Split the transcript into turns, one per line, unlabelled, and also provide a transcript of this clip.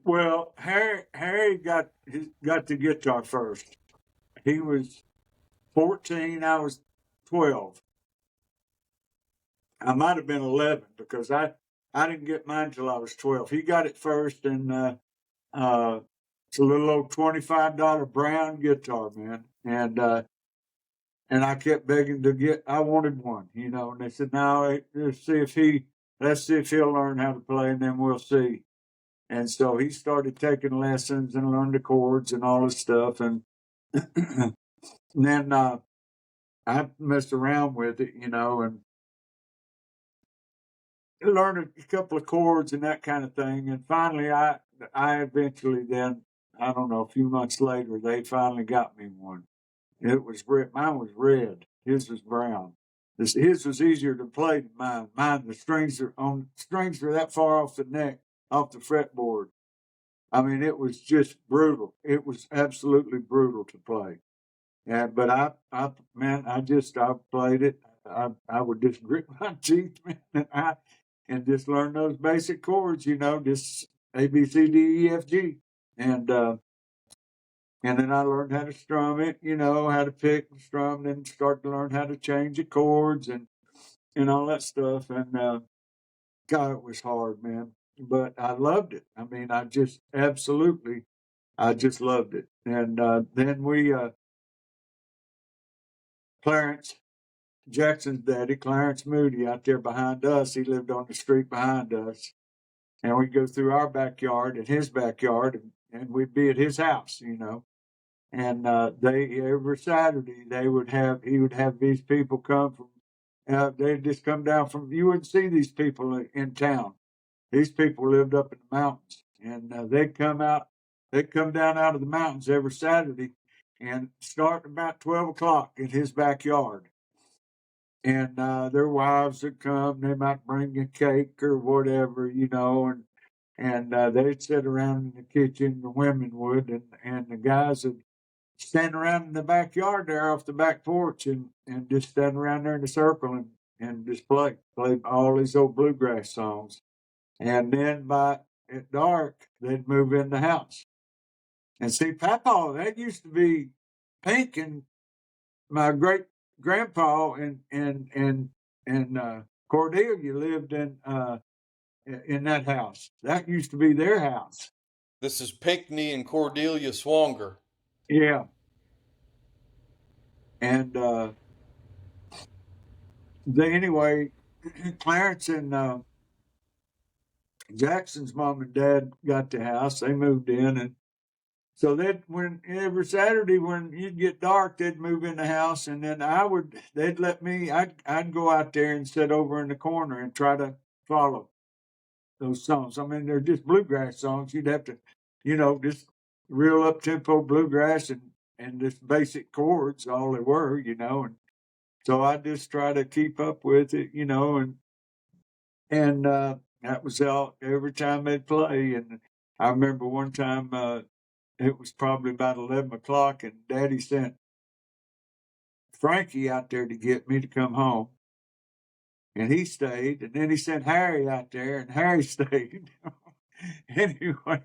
Well, Harry got the guitar first. He was 14. I was 12. I might have been 11 because I didn't get mine till I was 12. He got it first, and it's a little old $25 brown guitar, man. And I kept begging to get. I wanted one, and they said, "No, let's see if he'll learn how to play, and then we'll see." And so he started taking lessons and learned the chords and all this stuff, and, and then I messed around with it, and learned a couple of chords and that kind of thing. And finally, I eventually then, I don't know, a few months later, they finally got me one. It was red. Mine was red. His was brown. His was easier to play than mine. Mine, the strings are that far off the neck, off the fretboard. I mean, it was just brutal. It was absolutely brutal to play. And but man, I played it. I would just grit my teeth, man, and just learn those basic chords, just A B C D E F G, and uh, and then I learned how to strum it, how to pick and strum, then start to learn how to change the chords and all that stuff. And God, it was hard, man. But I loved it. I mean, I just loved it. And then Clarence Jackson's daddy, Clarence Moody, out there behind us, he lived on the street behind us. And we'd go through our backyard and his backyard, and we'd be at his house, And they every Saturday he would have these people come from. They'd just come down from. You wouldn't see these people in town. These people lived up in the mountains, and they'd come out. They'd come down out of the mountains every Saturday, and start about 12 o'clock in his backyard. And their wives would come. They might bring a cake or whatever, and they'd sit around in the kitchen. The women would, and the guys would stand around in the backyard there off the back porch and just stand around there in a circle and just play all these old bluegrass songs. And then by at dark, they'd move in the house. And see, Papa, that used to be Pink and my great grandpa and Cordelia lived in that house. That used to be their house.
This is Pinckney and Cordelia Swanger.
Yeah. And anyway, Clarence and Jackson's mom and dad got the house. They moved in, and so that when every Saturday when you'd get dark, they'd move in the house, and then they'd let me. I'd go out there and sit over in the corner and try to follow those songs. I mean, they're just bluegrass songs. You'd have to, just real up tempo bluegrass and just basic chords, all they were, and so I just try to keep up with it, and that was all every time they'd play. And I remember one time it was probably about 11 o'clock, and Daddy sent Frankie out there to get me to come home, and he stayed. And then he sent Harry out there, and Harry stayed. Anyway,